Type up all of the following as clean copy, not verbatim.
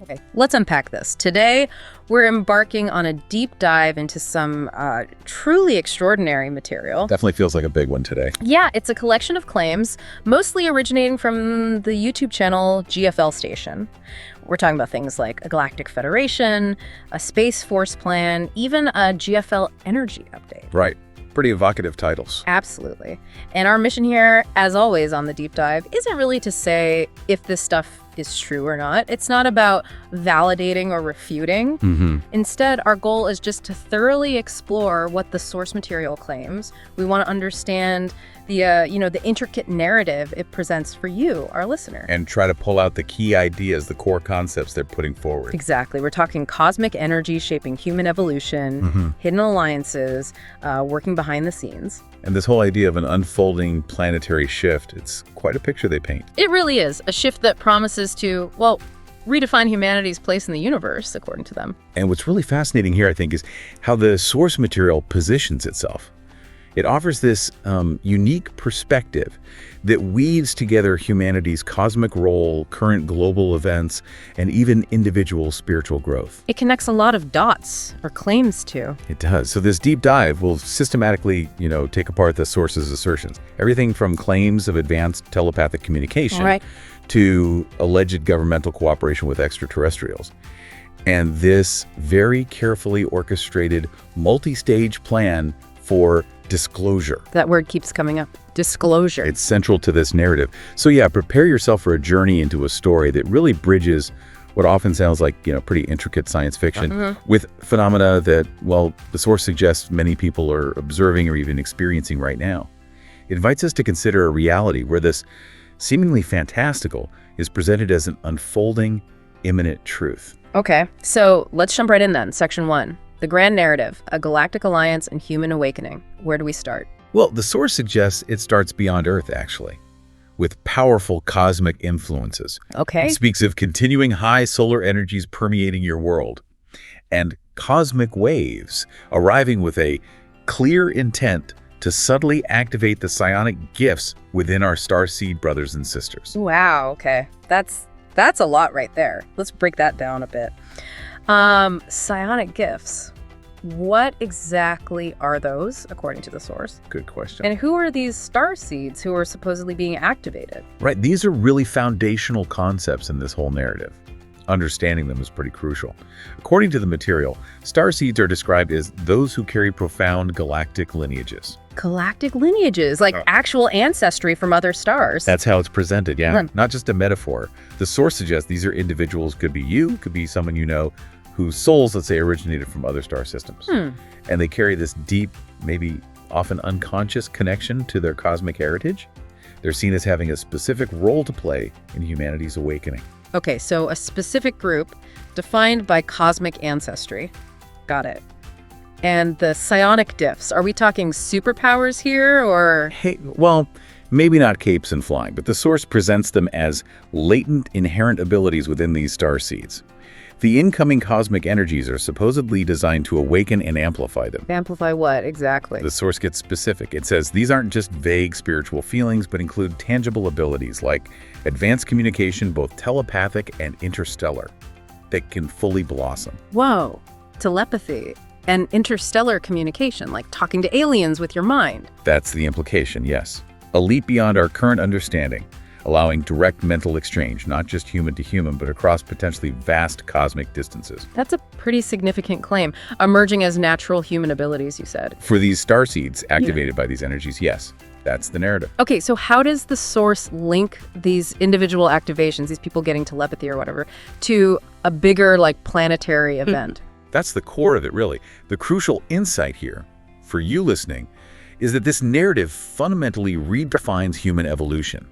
Okay, let's unpack this. Today, we're embarking on a deep dive into some truly extraordinary material. Definitely feels like a big one today. Yeah, it's a collection of claims, mostly originating from the YouTube channel GFL Station. We're talking about things like a Galactic Federation, a Space Force plan, even a GFL Energy update. Right. Pretty evocative titles. Absolutely. And our mission here, as always on the deep dive, isn't really to say if this stuff is true or not. It's not about validating or refuting. Instead, our goal is just to thoroughly explore what the source material claims. We want to understand the the intricate narrative it presents for you, our listener. And try to pull out the key ideas, the core concepts they're putting forward. Exactly. We're talking cosmic energy shaping human evolution, hidden alliances, working behind the scenes. And this whole idea of an unfolding planetary shift, it's quite a picture they paint. It really is. A shift that promises to, well, redefine humanity's place in the universe, according to them. And what's really fascinating here, I think, is how the source material positions itself. It offers this unique perspective that weaves together humanity's cosmic role, current global events, and even individual spiritual growth. It connects a lot of dots, or claims to. It does. So this deep dive will systematically, take apart the source's assertions. Everything from claims of advanced telepathic communication to alleged governmental cooperation with extraterrestrials. And this very carefully orchestrated multi-stage plan for disclosure. That word keeps coming up. Disclosure. It's central to this narrative. So yeah, prepare yourself for a journey into a story that really bridges what often sounds like, pretty intricate science fiction with phenomena that, well, the source suggests many people are observing or even experiencing right now. It invites us to consider a reality where this seemingly fantastical is presented as an unfolding, imminent truth. Okay, so let's jump right in then. Section 1. The grand narrative, a galactic alliance and human awakening. Where do we start? Well, the source suggests it starts beyond Earth, actually, with powerful cosmic influences. Okay. It speaks of continuing high solar energies permeating your world and cosmic waves arriving with a clear intent to subtly activate the psionic gifts within our starseed brothers and sisters. Wow, okay. That's a lot right there. Let's break that down a bit. Psionic gifts. What exactly are those, according to the source? Good question. And who are these star seeds who are supposedly being activated? Right, these are really foundational concepts in this whole narrative. Understanding them is pretty crucial. According to the material, star seeds are described as those who carry profound galactic lineages. Galactic lineages, like actual ancestry from other stars. That's how it's presented, yeah. Not just a metaphor. The source suggests these are individuals, could be you, could be someone you know, whose souls, let's say, originated from other star systems. And they carry this deep, maybe often unconscious connection to their cosmic heritage. They're seen as having a specific role to play in humanity's awakening. Okay, so a specific group defined by cosmic ancestry. Got it. And the psionic diffs, are we talking superpowers here, or? Hey, well, maybe not capes and flying, but the source presents them as latent inherent abilities within these star seeds. The incoming cosmic energies are supposedly designed to awaken and amplify them. Amplify what, exactly? The source gets specific. It says these aren't just vague spiritual feelings, but include tangible abilities like advanced communication, both telepathic and interstellar, that can fully blossom. Whoa, telepathy and interstellar communication, like talking to aliens with your mind. That's the implication, yes. A leap beyond our current understanding, allowing direct mental exchange, not just human to human, but across potentially vast cosmic distances. That's a pretty significant claim. Emerging as natural human abilities, you said. For these starseeds activated by these energies, yes, that's the narrative. Okay, so how does the source link these individual activations, these people getting telepathy or whatever, to a bigger, planetary event? That's the core of it, really. The crucial insight here, for you listening, is that this narrative fundamentally redefines human evolution.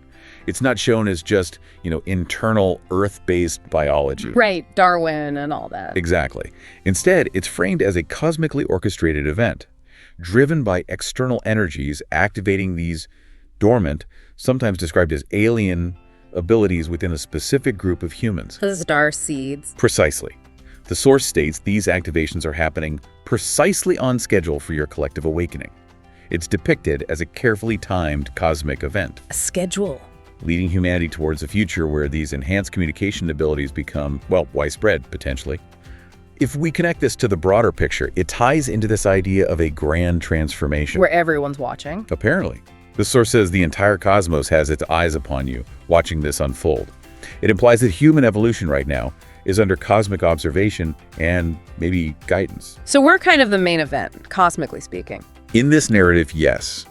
It's not shown as just, internal Earth-based biology. Right, Darwin and all that. Exactly. Instead, it's framed as a cosmically orchestrated event, driven by external energies activating these dormant, sometimes described as alien abilities within a specific group of humans. The star seeds. Precisely. The source states these activations are happening precisely on schedule for your collective awakening. It's depicted as a carefully timed cosmic event. A schedule. leading humanity towards a future where these enhanced communication abilities become, well, widespread, potentially. If we connect this to the broader picture, it ties into this idea of a grand transformation. Where everyone's watching. Apparently. The source says the entire cosmos has its eyes upon you, watching this unfold. It implies that human evolution right now is under cosmic observation and maybe guidance. So we're kind of the main event, cosmically speaking. In this narrative, yes,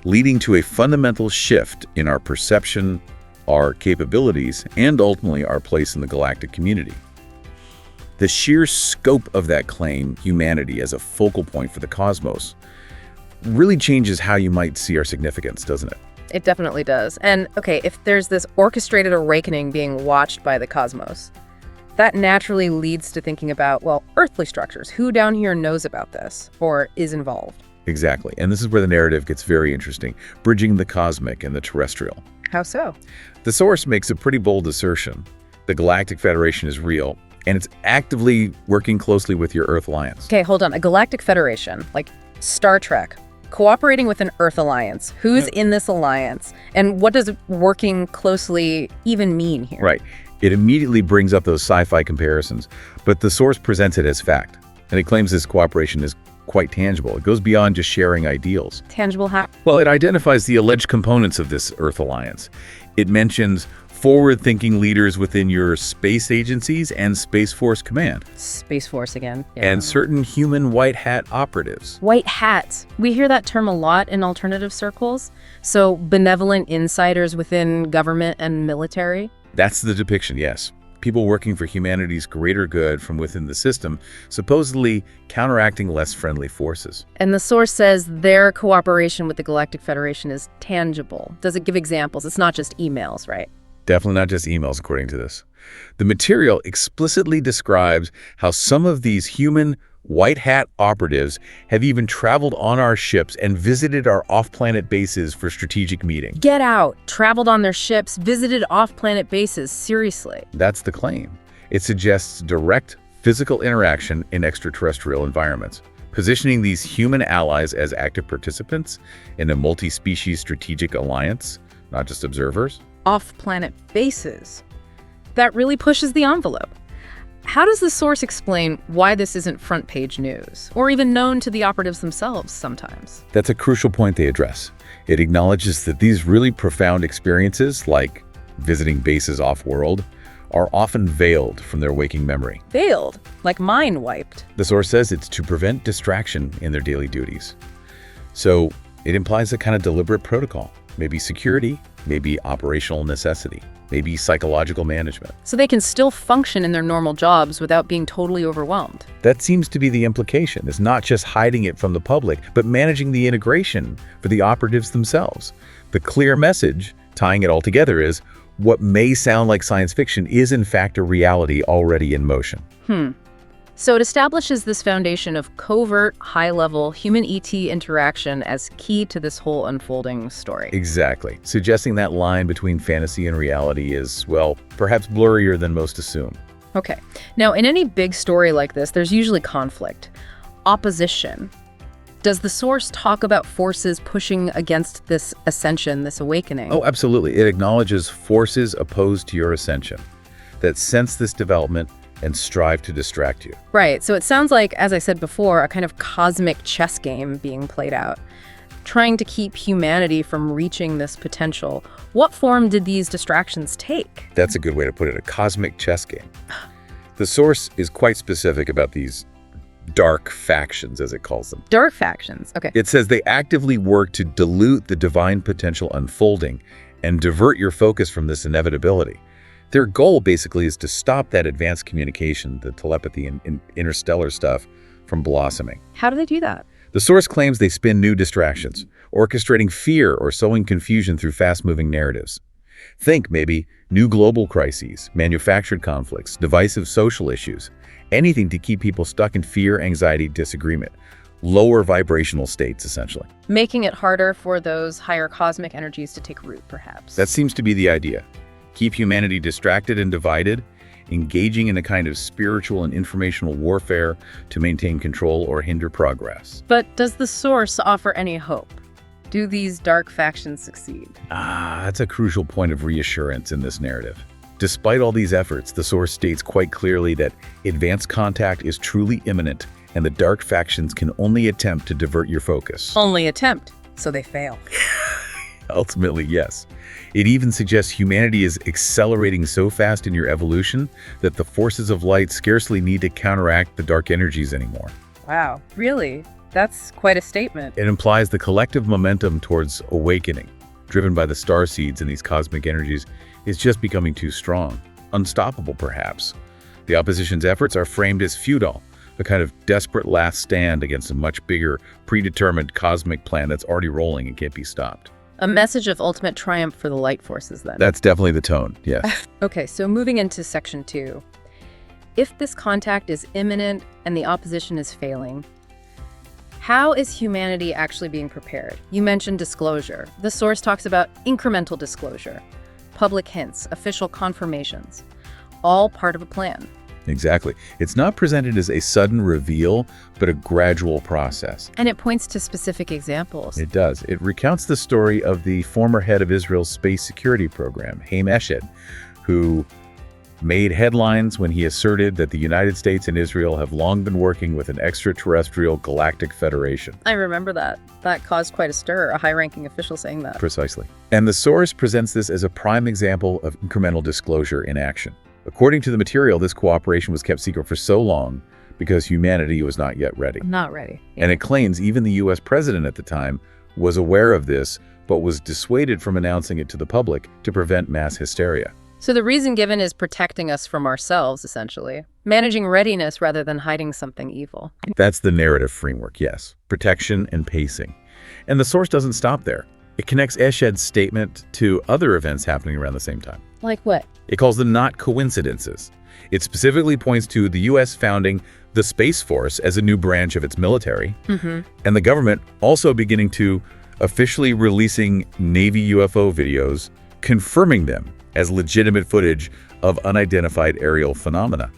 leading to a fundamental shift in our perception, our capabilities, and ultimately our place in the galactic community. The sheer scope of that claim, humanity as a focal point for the cosmos, really changes how you might see our significance, doesn't it? It definitely does. And okay, if there's this orchestrated awakening being watched by the cosmos, that naturally leads to thinking about, well, earthly structures. Who down here knows about this or is involved? Exactly. And this is where the narrative gets very interesting, bridging the cosmic and the terrestrial. How so? The source makes a pretty bold assertion. The Galactic Federation is real, and it's actively working closely with your Earth Alliance. Okay, hold on. A Galactic Federation, like Star Trek, cooperating with an Earth Alliance. Who's in this alliance? And what does working closely even mean here? Right. It immediately brings up those sci-fi comparisons, but the source presents it as fact. And it claims this cooperation is quite tangible. It goes beyond just sharing ideals. Tangible how? Well, it identifies the alleged components of this Earth Alliance. It mentions forward-thinking leaders within your space agencies and Space Force Command. Space Force again. Yeah. And certain human white hat operatives. White hats. We hear that term a lot in alternative circles. So benevolent insiders within government and military. That's the depiction, yes. People working for humanity's greater good from within the system, supposedly counteracting less friendly forces. And the source says their cooperation with the Galactic Federation is tangible. Does it give examples? It's not just emails, right? Definitely not just emails, according to this. The material explicitly describes how some of these human white hat operatives have even traveled on our ships and visited our off-planet bases for strategic meetings. Get out! Traveled on their ships, visited off-planet bases. Seriously. That's the claim. It suggests direct physical interaction in extraterrestrial environments, positioning these human allies as active participants in a multi-species strategic alliance, not just observers. Off-planet bases. That really pushes the envelope. How does the source explain why this isn't front-page news, or even known to the operatives themselves sometimes? That's a crucial point they address. It acknowledges that these really profound experiences, like visiting bases off-world, are often veiled from their waking memory. Veiled? Like mind wiped? The source says it's to prevent distraction in their daily duties. So it implies a kind of deliberate protocol. Maybe security, maybe operational necessity, maybe psychological management. So they can still function in their normal jobs without being totally overwhelmed. That seems to be the implication. It's not just hiding it from the public, but managing the integration for the operatives themselves. The clear message, tying it all together, is what may sound like science fiction is in fact a reality already in motion. So it establishes this foundation of covert, high-level human-ET interaction as key to this whole unfolding story. Exactly. Suggesting that line between fantasy and reality is, well, perhaps blurrier than most assume. Okay. Now, in any big story like this, there's usually conflict, opposition. Does the source talk about forces pushing against this ascension, this awakening? Oh, absolutely. It acknowledges forces opposed to your ascension that sense this development and strive to distract you. Right. So it sounds like, as I said before, a kind of cosmic chess game being played out, trying to keep humanity from reaching this potential. What form did these distractions take? That's a good way to put it, a cosmic chess game. The source is quite specific about these dark factions, as it calls them. Dark factions. Okay. It says they actively work to dilute the divine potential unfolding and divert your focus from this inevitability. Their goal basically is to stop that advanced communication, the telepathy and interstellar stuff, from blossoming. How do they do that? The source claims they spin new distractions, orchestrating fear or sowing confusion through fast-moving narratives. Think maybe new global crises, manufactured conflicts, divisive social issues, anything to keep people stuck in fear, anxiety, disagreement. Lower vibrational states, essentially. Making it harder for those higher cosmic energies to take root, perhaps. That seems to be the idea. Keep humanity distracted and divided, engaging in a kind of spiritual and informational warfare to maintain control or hinder progress. But does the source offer any hope? Do these dark factions succeed? That's a crucial point of reassurance in this narrative. Despite all these efforts, the source states quite clearly that advanced contact is truly imminent, and the dark factions can only attempt to divert your focus. Only attempt, so they fail. Ultimately, yes. It even suggests humanity is accelerating so fast in your evolution that the forces of light scarcely need to counteract the dark energies anymore. Wow, really? That's quite a statement. It implies the collective momentum towards awakening, driven by the star seeds and these cosmic energies, is just becoming too strong. Unstoppable, perhaps. The opposition's efforts are framed as futile, a kind of desperate last stand against a much bigger, predetermined cosmic plan that's already rolling and can't be stopped. A message of ultimate triumph for the light forces, then. That's definitely the tone, yes. Okay, so moving into section 2. If this contact is imminent and the opposition is failing, how is humanity actually being prepared? You mentioned disclosure. The source talks about incremental disclosure, public hints, official confirmations, all part of a plan. Exactly. It's not presented as a sudden reveal, but a gradual process. And it points to specific examples. It does. It recounts the story of the former head of Israel's space security program, Haim Eshed, who made headlines when he asserted that the United States and Israel have long been working with an extraterrestrial Galactic Federation. I remember that. That caused quite a stir, a high-ranking official saying that. Precisely. And the source presents this as a prime example of incremental disclosure in action. According to the material, this cooperation was kept secret for so long because humanity was not yet ready. Not ready. Yeah. And it claims even the U.S. president at the time was aware of this, but was dissuaded from announcing it to the public to prevent mass hysteria. So the reason given is protecting us from ourselves, essentially. Managing readiness rather than hiding something evil. That's the narrative framework, yes. Protection and pacing. And the source doesn't stop there. It connects Eshed's statement to other events happening around the same time. Like what? It calls them not coincidences. It specifically points to the U.S. founding the Space Force as a new branch of its military, and the government also beginning to officially releasing Navy UFO videos, confirming them as legitimate footage of unidentified aerial phenomena.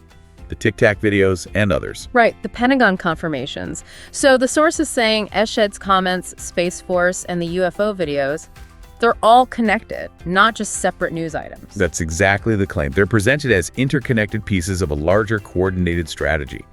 The Tic Tac videos and others. Right, the Pentagon confirmations. So the source is saying Eshed's comments, Space Force, and the UFO videos, they're all connected, not just separate news items. That's exactly the claim. They're presented as interconnected pieces of a larger coordinated strategy,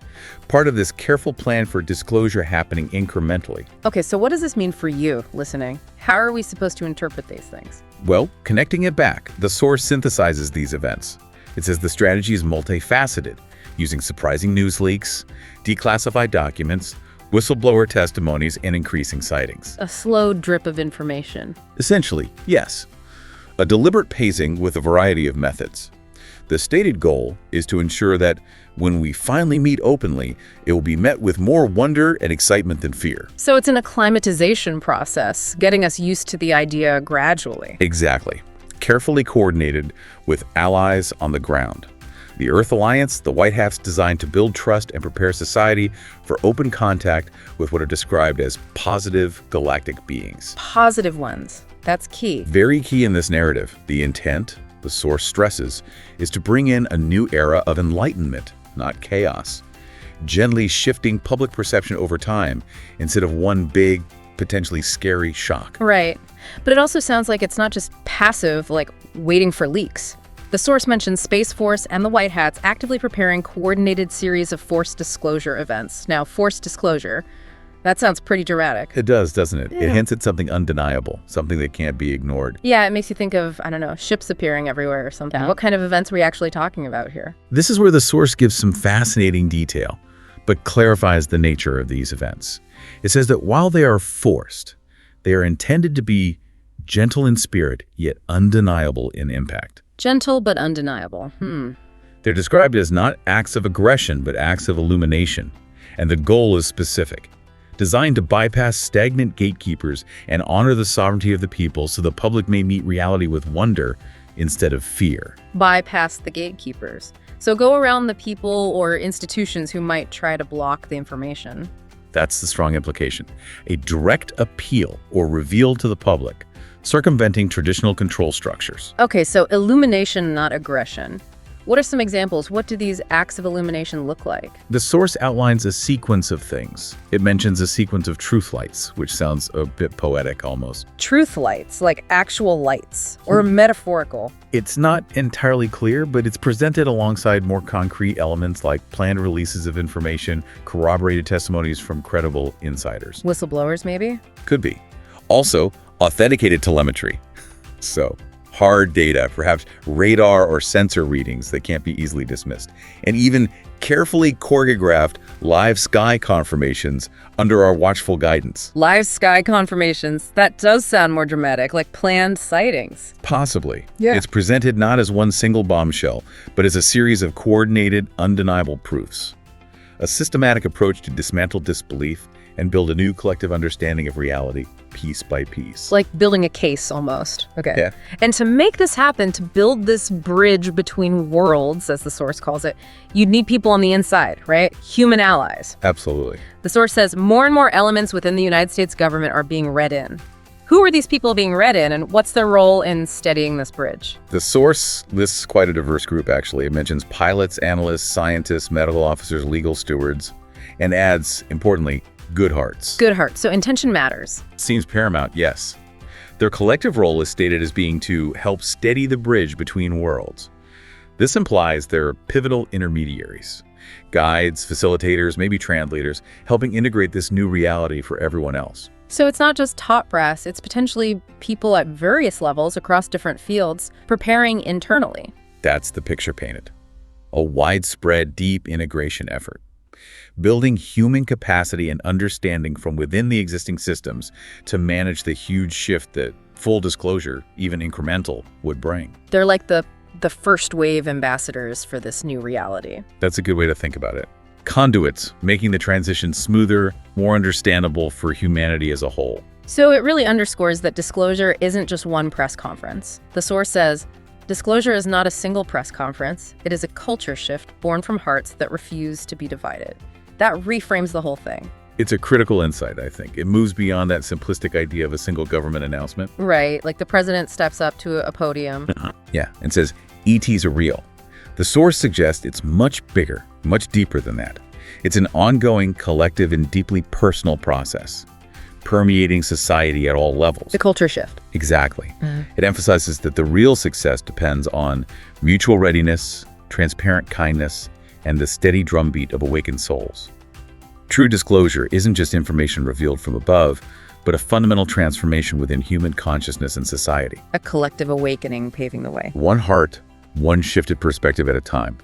part of this careful plan for disclosure happening incrementally. Okay, so what does this mean for you, listening? How are we supposed to interpret these things? Well, connecting it back, the source synthesizes these events. It says the strategy is multifaceted, using surprising news leaks, declassified documents, whistleblower testimonies, and increasing sightings. A slow drip of information. Essentially, yes. A deliberate pacing with a variety of methods. The stated goal is to ensure that when we finally meet openly, it will be met with more wonder and excitement than fear. So it's an acclimatization process, getting us used to the idea gradually. Exactly. Carefully coordinated with allies on the ground. The Earth Alliance, the White Hat's designed to build trust and prepare society for open contact with what are described as positive galactic beings. Positive ones. That's key. Very key in this narrative. The intent, the source stresses, is to bring in a new era of enlightenment, not chaos. Gently shifting public perception over time instead of one big, potentially scary shock. Right. But it also sounds like it's not just passive, like waiting for leaks. The source mentions Space Force and the White Hats actively preparing coordinated series of forced disclosure events. Now, forced disclosure, that sounds pretty dramatic. It does, doesn't it? Yeah. It hints at something undeniable, something that can't be ignored. Yeah, it makes you think of, I don't know, ships appearing everywhere or something. What kind of events are we actually talking about here? This is where the source gives some fascinating detail, but clarifies the nature of these events. It says that while they are forced, they are intended to be gentle in spirit, yet undeniable in impact. Gentle but undeniable. They're described as not acts of aggression, but acts of illumination. And the goal is specific, designed to bypass stagnant gatekeepers and honor the sovereignty of the people so the public may meet reality with wonder instead of fear. Bypass the gatekeepers. So go around the people or institutions who might try to block the information. That's the strong implication. A direct appeal or reveal to the public, circumventing traditional control structures. Okay, so illumination, not aggression. What are some examples? What do these acts of illumination look like? The source outlines a sequence of things. It mentions a sequence of truth lights, which sounds a bit poetic almost. Truth lights, like actual lights, or metaphorical? It's not entirely clear, but it's presented alongside more concrete elements like planned releases of information, corroborated testimonies from credible insiders. Whistleblowers, maybe? Could be. Also, authenticated telemetry. So, hard data, perhaps radar or sensor readings that can't be easily dismissed, and even carefully choreographed live sky confirmations under our watchful guidance. Live sky confirmations. That does sound more dramatic, like planned sightings. Possibly. Yeah. It's presented not as one single bombshell, but as a series of coordinated, undeniable proofs. A systematic approach to dismantle disbelief and build a new collective understanding of reality, piece by piece. Like building a case, almost. Okay. Yeah. And to make this happen, to build this bridge between worlds, as the source calls it, you'd need people on the inside, right? Human allies. Absolutely. The source says more and more elements within the United States government are being read in. Who are these people being read in, and what's their role in steadying this bridge? The source lists quite a diverse group, actually. It mentions pilots, analysts, scientists, medical officers, legal stewards, and adds, importantly, good hearts. Good hearts. So intention matters. Seems paramount, yes. Their collective role is stated as being to help steady the bridge between worlds. This implies they're pivotal intermediaries, guides, facilitators, maybe translators, helping integrate this new reality for everyone else. So it's not just top brass, it's potentially people at various levels across different fields preparing internally. That's the picture painted. A widespread, deep integration effort. Building human capacity and understanding from within the existing systems to manage the huge shift that, full disclosure, even incremental, would bring. They're like the first wave ambassadors for this new reality. That's a good way to think about it. Conduits, making the transition smoother, more understandable for humanity as a whole. So it really underscores that disclosure isn't just one press conference. The source says, disclosure is not a single press conference. It is a culture shift born from hearts that refuse to be divided. That reframes the whole thing. It's a critical insight, I think. It moves beyond that simplistic idea of a single government announcement. Right, like the president steps up to a podium. Yeah, and says, ETs are real. The source suggests it's much bigger, much deeper than that. It's an ongoing, collective, and deeply personal process, permeating society at all levels. The culture shift. Exactly. It emphasizes that the real success depends on mutual readiness, transparent kindness, and the steady drumbeat of awakened souls. True disclosure isn't just information revealed from above, but a fundamental transformation within human consciousness and society. A collective awakening paving the way. One heart, one shifted perspective at a time.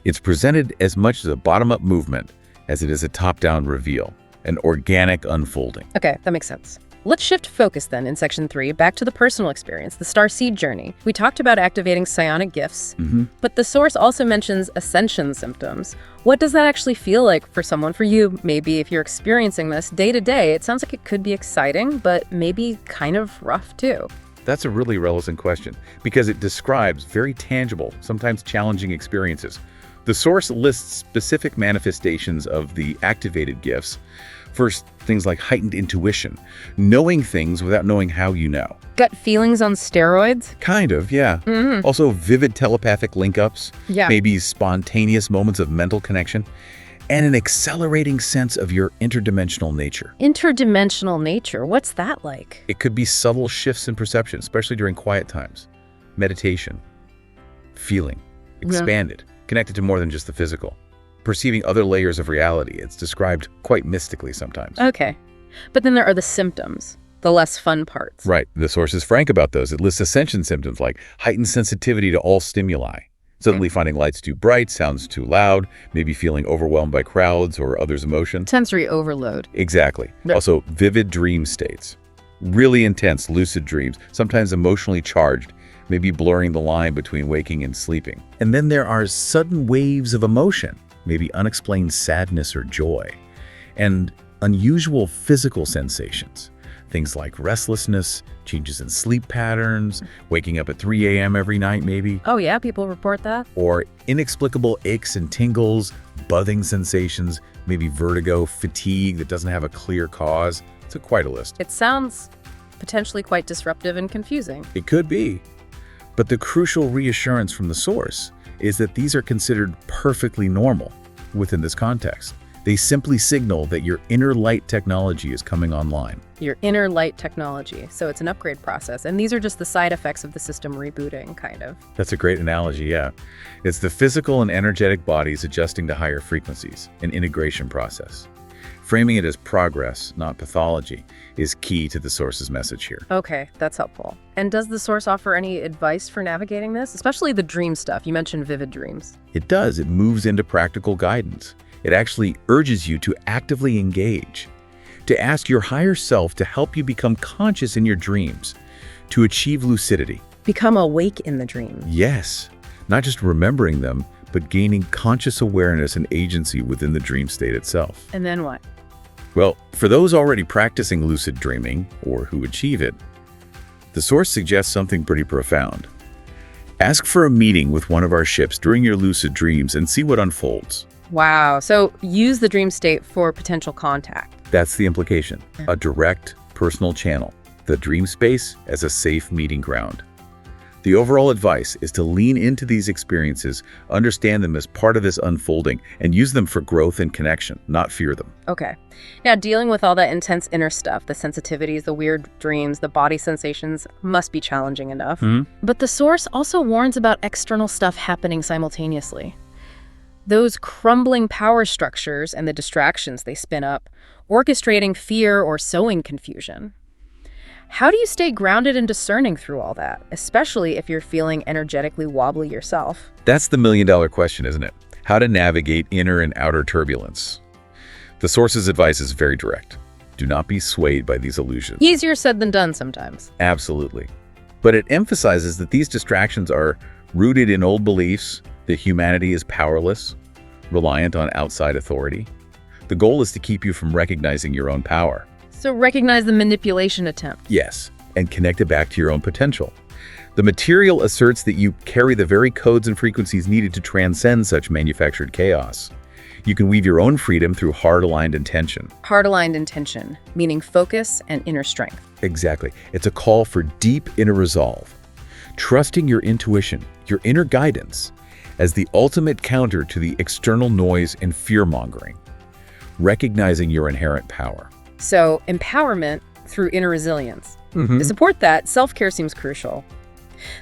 It's presented as much as a bottom-up movement as it is a top-down reveal, an organic unfolding. Okay, that makes sense. Let's shift focus then in section 3 back to the personal experience, the starseed journey. We talked about activating psionic gifts, but the source also mentions ascension symptoms. What does that actually feel like for someone, for you? Maybe if you're experiencing this day to day, it sounds like it could be exciting, but maybe kind of rough too. That's a really relevant question because it describes very tangible, sometimes challenging experiences. The source lists specific manifestations of the activated gifts. First, things like heightened intuition, knowing things without knowing how you know. Gut feelings on steroids? Kind of, yeah. Also, vivid telepathic link-ups, Yeah. maybe spontaneous moments of mental connection, and an accelerating sense of your interdimensional nature. Interdimensional nature, what's that like? It could be subtle shifts in perception, especially during quiet times. Meditation, feeling, expanded, connected to more than just the physical. Perceiving other layers of reality. It's described quite mystically sometimes. Okay. But then there are the symptoms, the less fun parts. Right. The source is frank about those. It lists ascension symptoms like heightened sensitivity to all stimuli, suddenly finding lights too bright, sounds too loud, maybe feeling overwhelmed by crowds or others' emotions. Sensory overload. Exactly. Yeah. Also, vivid dream states. Really intense, lucid dreams, sometimes emotionally charged, maybe blurring the line between waking and sleeping. And then there are sudden waves of emotion, maybe unexplained sadness or joy, and unusual physical sensations. Things like restlessness, changes in sleep patterns, waking up at 3 a.m. every night maybe, Oh yeah, people report that? or inexplicable aches and tingles, buzzing sensations, maybe vertigo, fatigue that doesn't have a clear cause. It's quite a list. It sounds potentially quite disruptive and confusing. It could be. But the crucial reassurance from the source is that these are considered perfectly normal within this context. They simply signal that your inner light technology is coming online. Your inner light technology. So it's an upgrade process. And these are just the side effects of the system rebooting, kind of. That's a great analogy, yeah. It's the physical and energetic bodies adjusting to higher frequencies, an integration process. Framing it as progress, not pathology, is key to the Source's message here. Okay, that's helpful. And does the Source offer any advice for navigating this? Especially the dream stuff. You mentioned vivid dreams. It does. It moves into practical guidance. It actually urges you to actively engage, to ask your higher self to help you become conscious in your dreams, to achieve lucidity. Become awake in the dream. Yes, not just remembering them, but gaining conscious awareness and agency within the dream state itself. And then what? Well, for those already practicing lucid dreaming, or who achieve it, the Source suggests something pretty profound. Ask for a meeting with one of our ships during your lucid dreams and see what unfolds. Wow. So use the dream state for potential contact. That's the implication. A direct, personal channel. The dream space as a safe meeting ground. The overall advice is to lean into these experiences, understand them as part of this unfolding, and use them for growth and connection, not fear them. Okay. Now, dealing with all that intense inner stuff, the sensitivities, the weird dreams, the body sensations, must be challenging enough. But the Source also warns about external stuff happening simultaneously. Those crumbling power structures and the distractions they spin up, orchestrating fear or sowing confusion. How do you stay grounded and discerning through all that, especially if you're feeling energetically wobbly yourself? That's the million-dollar question, isn't it? How to navigate inner and outer turbulence. The Source's advice is very direct. Do not be swayed by these illusions. Easier said than done sometimes. Absolutely. But it emphasizes that these distractions are rooted in old beliefs, that humanity is powerless, reliant on outside authority. The goal is to keep you from recognizing your own power. So recognize the manipulation attempt. Yes, and connect it back to your own potential. The material asserts that you carry the very codes and frequencies needed to transcend such manufactured chaos. You can weave your own freedom through heart-aligned intention. Heart-aligned intention, meaning focus and inner strength. Exactly. It's a call for deep inner resolve, trusting your intuition, your inner guidance, as the ultimate counter to the external noise and fear-mongering, recognizing your inherent power. So, empowerment through inner resilience. To support that, self-care seems crucial.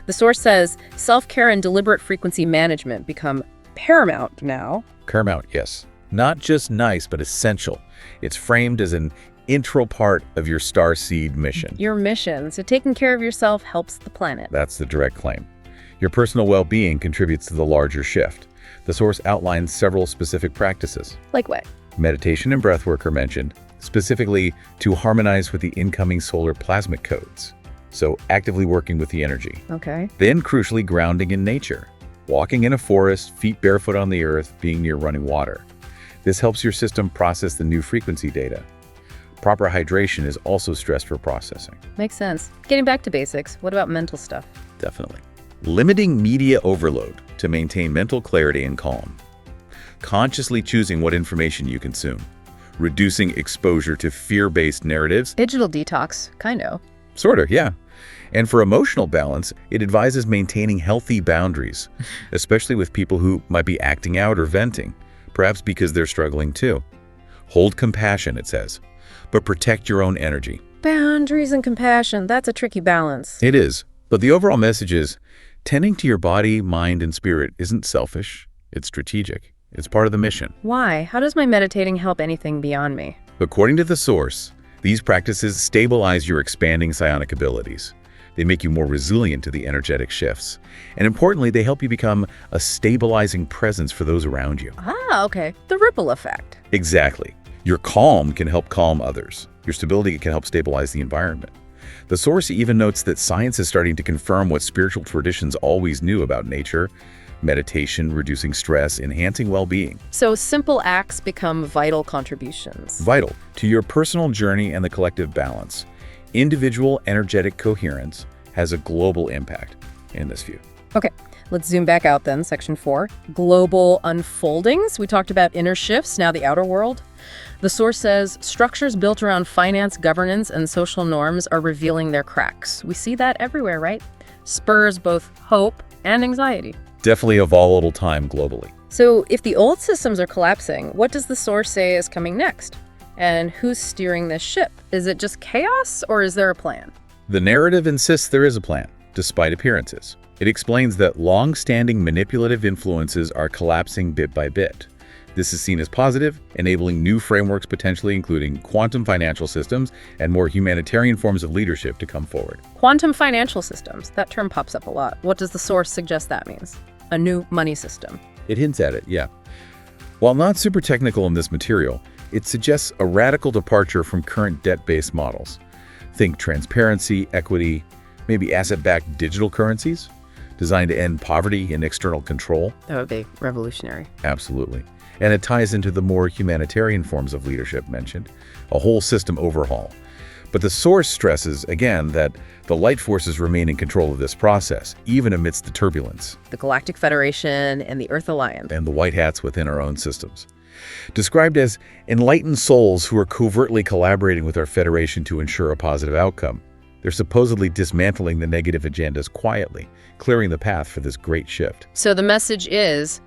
The Source says self-care and deliberate frequency management become paramount now. Paramount, yes. Not just nice, but essential. It's framed as an integral part of your starseed mission. Your mission. So taking care of yourself helps the planet. That's the direct claim. Your personal well-being contributes to the larger shift. The Source outlines several specific practices. Like what? Meditation and breathwork are mentioned, specifically to harmonize with the incoming solar plasmic codes. So actively working with the energy. Okay. Then crucially grounding in nature. Walking in a forest, feet barefoot on the earth, being near running water. This helps your system process the new frequency data. Proper hydration is also stressed for processing. Makes sense. Getting back to basics, what about mental stuff? Definitely. Limiting media overload to maintain mental clarity and calm. Consciously choosing what information you consume. Reducing exposure to fear-based narratives. Digital detox, kind of. Sort of, yeah. And for emotional balance, it advises maintaining healthy boundaries, especially with people who might be acting out or venting, perhaps because they're struggling too. Hold compassion, it says, but protect your own energy. Boundaries and compassion, that's a tricky balance. It is, but the overall message is, tending to your body, mind, and spirit isn't selfish, it's strategic. It's part of the mission. Why? How does my meditating help anything beyond me? According to the Source, these practices stabilize your expanding psionic abilities. They make you more resilient to the energetic shifts. And importantly, they help you become a stabilizing presence for those around you. Ah, okay. The ripple effect. Exactly. Your calm can help calm others. Your stability can help stabilize the environment. The Source even notes that science is starting to confirm what spiritual traditions always knew about nature: meditation, reducing stress, enhancing well-being. So simple acts become vital contributions. Vital to your personal journey and the collective balance. Individual energetic coherence has a global impact in this view. Okay, let's zoom back out then, section 4. Global unfoldings. We talked about inner shifts, now the outer world. The Source says structures built around finance, governance, and social norms are revealing their cracks. We see that everywhere, right? Spurs both hope and anxiety. Definitely a volatile time globally. So if the old systems are collapsing, what does the source say is coming next? And who's steering this ship? Is it just chaos, or is there a plan? The narrative insists there is a plan, despite appearances. It explains that long-standing manipulative influences are collapsing bit by bit. This is seen as positive, enabling new frameworks potentially including quantum financial systems and more humanitarian forms of leadership to come forward. Quantum financial systems. That term pops up a lot. What does the source suggest that means? A new money system. It hints at it, yeah. While not super technical in this material, it suggests a radical departure from current debt-based models. Think transparency, equity, maybe asset-backed digital currencies designed to end poverty and external control. That would be revolutionary. Absolutely. And it ties into the more humanitarian forms of leadership mentioned, a whole system overhaul. But the source stresses, again, that the light forces remain in control of this process, even amidst the turbulence. The Galactic Federation and the Earth Alliance. And the white hats within our own systems. Described as enlightened souls who are covertly collaborating with our Federation to ensure a positive outcome. They're supposedly dismantling the negative agendas quietly, clearing the path for this great shift. So the message is,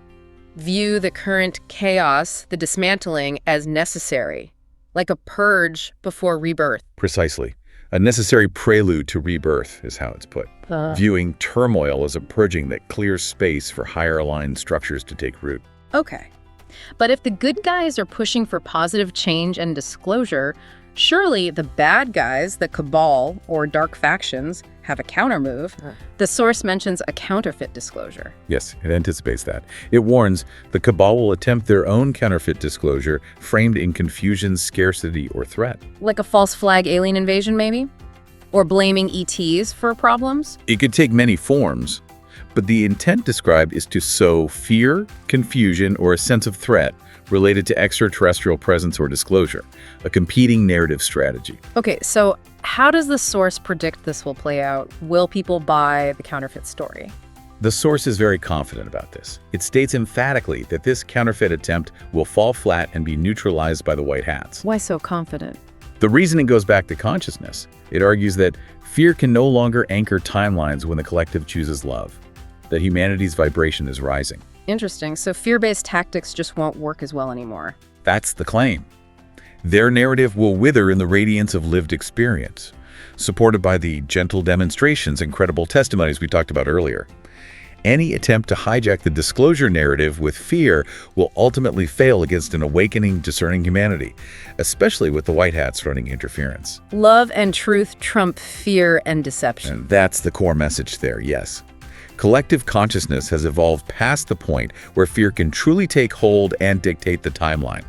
view the current chaos, the dismantling, as necessary, like a purge before rebirth. Precisely. A necessary prelude to rebirth is how it's put. Viewing turmoil as a purging that clears space for higher aligned structures to take root. Okay. But if the good guys are pushing for positive change and disclosure, surely the bad guys, the cabal or dark factions, have a countermove. The source mentions a counterfeit disclosure. Yes, it anticipates that. It warns the cabal will attempt their own counterfeit disclosure framed in confusion, scarcity, or threat. Like a false flag alien invasion, maybe? Or blaming ETs for problems? It could take many forms, but the intent described is to sow fear, confusion, or a sense of threat related to extraterrestrial presence or disclosure, a competing narrative strategy. Okay, so how does the source predict this will play out? Will people buy the counterfeit story? The source is very confident about this. It states emphatically that this counterfeit attempt will fall flat and be neutralized by the white hats. Why so confident? The reasoning goes back to consciousness. It argues that fear can no longer anchor timelines when the collective chooses love, that humanity's vibration is rising. Interesting. So fear-based tactics just won't work as well anymore. That's the claim. Their narrative will wither in the radiance of lived experience, supported by the gentle demonstrations and credible testimonies we talked about earlier. Any attempt to hijack the disclosure narrative with fear will ultimately fail against an awakening, discerning humanity, especially with the white hats running interference. Love and truth trump fear and deception. And that's the core message there, yes. Collective consciousness has evolved past the point where fear can truly take hold and dictate the timeline,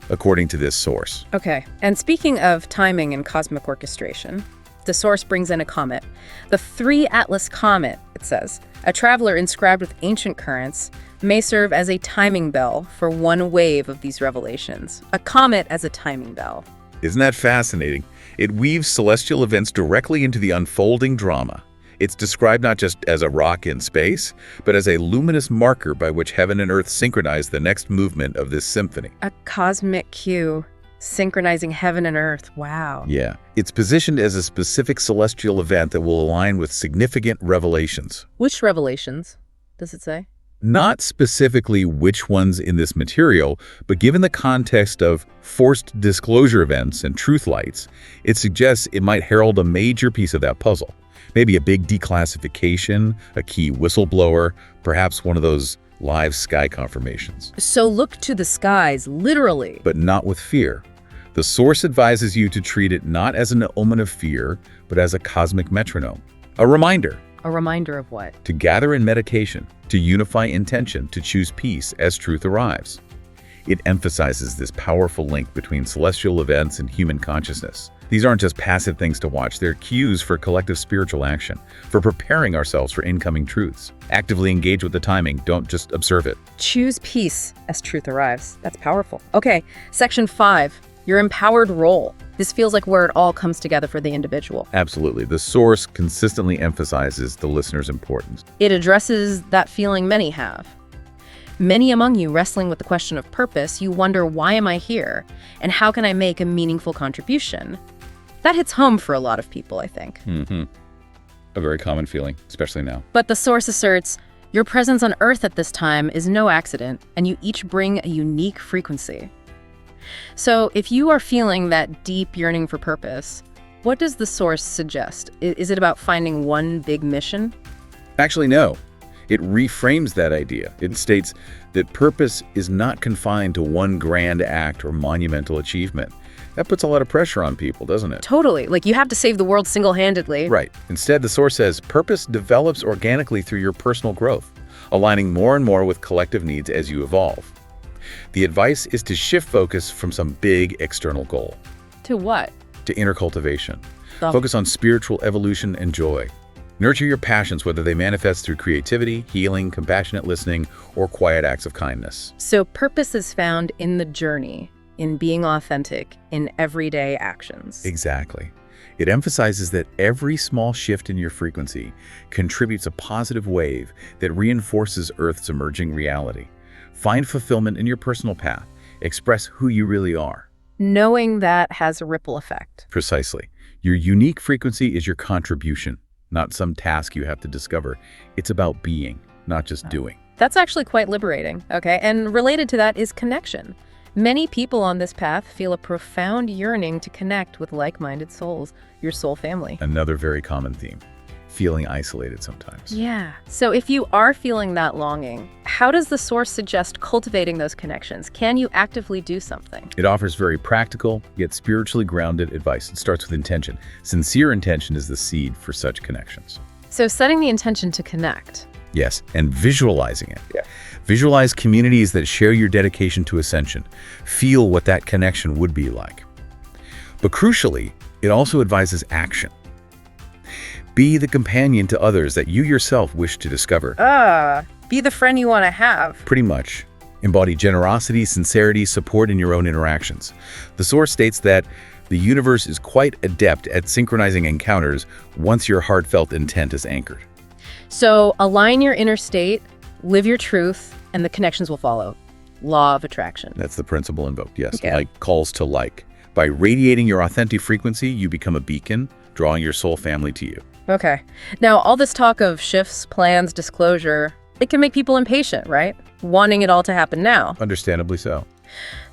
according to this source. Okay, and speaking of timing and cosmic orchestration, the source brings in a comet. The 3 Atlas comet, it says, a traveler inscribed with ancient currents, may serve as a timing bell for one wave of these revelations. A comet as a timing bell. Isn't that fascinating? It weaves celestial events directly into the unfolding drama. It's described not just as a rock in space, but as a luminous marker by which heaven and earth synchronize the next movement of this symphony. A cosmic cue, synchronizing heaven and earth. Wow. Yeah. It's positioned as a specific celestial event that will align with significant revelations. Which revelations, does it say? Not specifically which ones in this material, but given the context of forced disclosure events and truth lights, it suggests it might herald a major piece of that puzzle. Maybe a big declassification, a key whistleblower, perhaps one of those live sky confirmations. So look to the skies, literally. But not with fear. The source advises you to treat it not as an omen of fear, but as a cosmic metronome. A reminder. A reminder of what? To gather in meditation, to unify intention, to choose peace as truth arrives. It emphasizes this powerful link between celestial events and human consciousness. These aren't just passive things to watch, they're cues for collective spiritual action, for preparing ourselves for incoming truths. Actively engage with the timing, don't just observe it. Choose peace as truth arrives. That's powerful. Okay, section 5, your empowered role. This feels like where it all comes together for the individual. Absolutely. The source consistently emphasizes the listener's importance. It addresses that feeling many have. Many among you wrestling with the question of purpose, you wonder, why am I here? And how can I make a meaningful contribution? That hits home for a lot of people, I think. A very common feeling, especially now. But the source asserts, Your presence on Earth at this time is no accident, and you each bring a unique frequency. So if you are feeling that deep yearning for purpose, what does the source suggest? Is it about finding one big mission? Actually, no. It reframes that idea. It states that purpose is not confined to one grand act or monumental achievement. That puts a lot of pressure on people, doesn't it? Totally. Like you have to save the world single-handedly. Right. Instead, the source says purpose develops organically through your personal growth, aligning more and more with collective needs as you evolve. The advice is to shift focus from some big external goal. To what? To inner cultivation. Oh. Focus on spiritual evolution and joy. Nurture your passions, whether they manifest through creativity, healing, compassionate listening, or quiet acts of kindness. So purpose is found in the journey, in being authentic, in everyday actions. Exactly. It emphasizes that every small shift in your frequency contributes a positive wave that reinforces Earth's emerging reality. Find fulfillment in your personal path. Express who you really are. Knowing that has a ripple effect. Precisely. Your unique frequency is your contribution, not some task you have to discover. It's about being, not just doing. That's actually quite liberating, okay? And related to that is connection. Many people on this path feel a profound yearning to connect with like-minded souls, your soul family. Another very common theme, feeling isolated sometimes. Yeah. So if you are feeling that longing, how does the source suggest cultivating those connections? Can you actively do something? It offers very practical, yet spiritually grounded advice. It starts with intention. Sincere intention is the seed for such connections. So setting the intention to connect. Yes, and visualizing it. Yeah. Visualize communities that share your dedication to ascension. Feel what that connection would be like. But crucially, it also advises action. Be the companion to others that you yourself wish to discover. Be the friend you want to have. Pretty much. Embody generosity, sincerity, support in your own interactions. The source states that the universe is quite adept at synchronizing encounters once your heartfelt intent is anchored. So align your inner state, live your truth, and the connections will follow. Law of attraction. That's the principle invoked, yes. Okay. Like calls to like. By radiating your authentic frequency, you become a beacon, drawing your soul family to you. Okay. Now, all this talk of shifts, plans, disclosure, it can make people impatient, right? Wanting it all to happen now. Understandably so.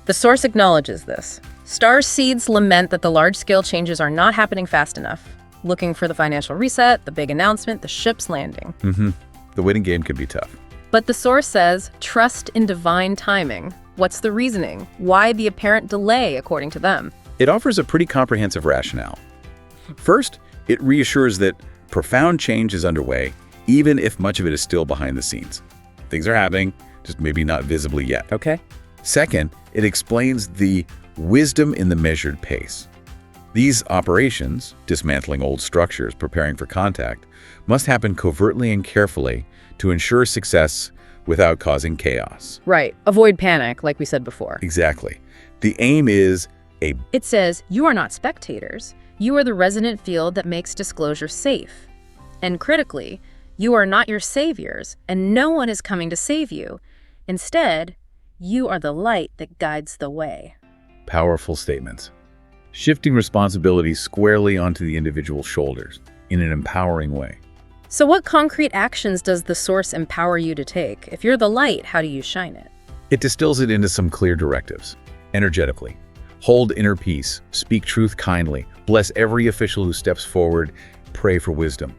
The source acknowledges this. Star seeds lament that the large-scale changes are not happening fast enough. Looking for the financial reset, the big announcement, the ship's landing. The waiting game can be tough. But the source says, trust in divine timing. What's the reasoning? Why the apparent delay, according to them? It offers a pretty comprehensive rationale. First, it reassures that profound change is underway, even if much of it is still behind the scenes. Things are happening, just maybe not visibly yet. Okay. Second, it explains the wisdom in the measured pace. These operations, dismantling old structures, preparing for contact, must happen covertly and carefully to ensure success without causing chaos. Right. Avoid panic, like we said before. Exactly. The aim is It says, you are not spectators. You are the resonant field that makes disclosure safe. And critically, you are not your saviors, and no one is coming to save you. Instead, you are the light that guides the way. Powerful statements. Shifting responsibility squarely onto the individual's shoulders in an empowering way. So what concrete actions does the source empower you to take? If you're the light, how do you shine it? It distills it into some clear directives. Energetically. Hold inner peace. Speak truth kindly. Bless every official who steps forward. Pray for wisdom.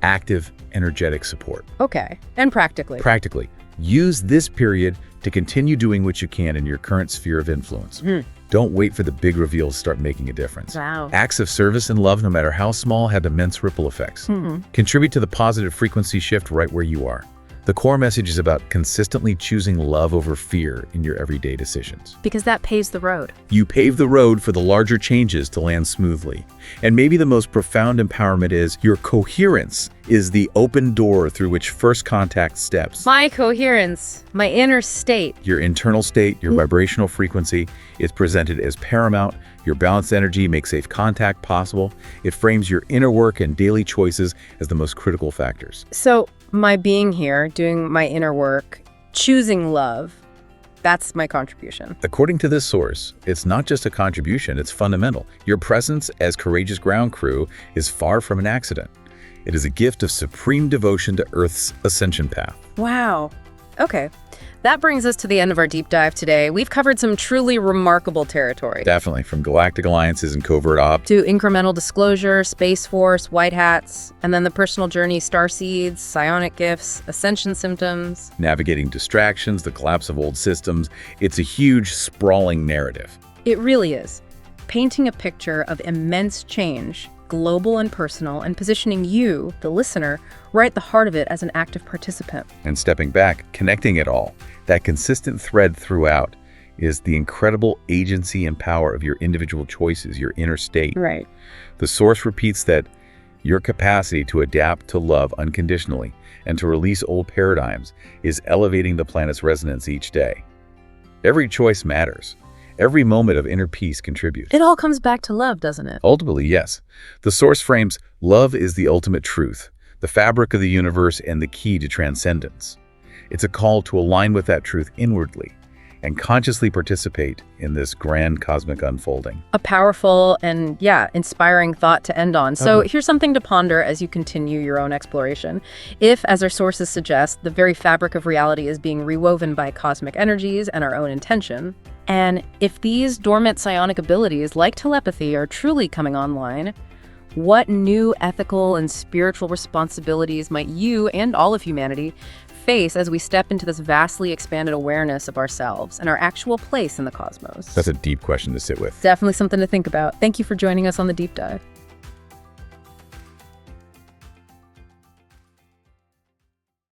Active, energetic support. Okay. And practically? Practically. Use this period to continue doing what you can in your current sphere of influence. Don't wait for the big reveal to start making a difference. Wow. Acts of service and love, no matter how small, have immense ripple effects. Contribute to the positive frequency shift right where you are. The core message is about consistently choosing love over fear in your everyday decisions. Because that paves the road. You pave the road for the larger changes to land smoothly. And maybe the most profound empowerment is your coherence is the open door through which first contact steps. My coherence, my inner state. Your internal state, your vibrational frequency is presented as paramount. Your balanced energy makes safe contact possible. It frames your inner work and daily choices as the most critical factors. So my being here, doing my inner work, choosing love, that's my contribution. According to this source, it's not just a contribution, it's fundamental. Your presence as courageous ground crew is far from an accident. It is a gift of supreme devotion to Earth's ascension path. Wow. Okay. That brings us to the end of our deep dive today. We've covered some truly remarkable territory. Definitely, from galactic alliances and covert ops to incremental disclosure, Space Force, white hats, and then the personal journey, starseeds, psionic gifts, ascension symptoms. Navigating distractions, the collapse of old systems. It's a huge, sprawling narrative. It really is. Painting a picture of immense change, global and personal, and positioning you, the listener, right at the heart of it as an active participant. And stepping back, connecting it all, that consistent thread throughout is the incredible agency and power of your individual choices, your inner state. Right. The source repeats that your capacity to adapt to love unconditionally and to release old paradigms is elevating the planet's resonance each day. Every choice matters. Every moment of inner peace contributes. It all comes back to love, doesn't it? Ultimately, yes. The source frames love is the ultimate truth, the fabric of the universe, and the key to transcendence. It's a call to align with that truth inwardly and consciously participate in this grand cosmic unfolding. A powerful and, inspiring thought to end on. So here's something to ponder as you continue your own exploration. If, as our sources suggest, the very fabric of reality is being rewoven by cosmic energies and our own intention, and if these dormant psionic abilities, like telepathy, are truly coming online, what new ethical and spiritual responsibilities might you and all of humanity face as we step into this vastly expanded awareness of ourselves and our actual place in the cosmos? That's a deep question to sit with. Definitely something to think about. Thank you for joining us on the Deep Dive.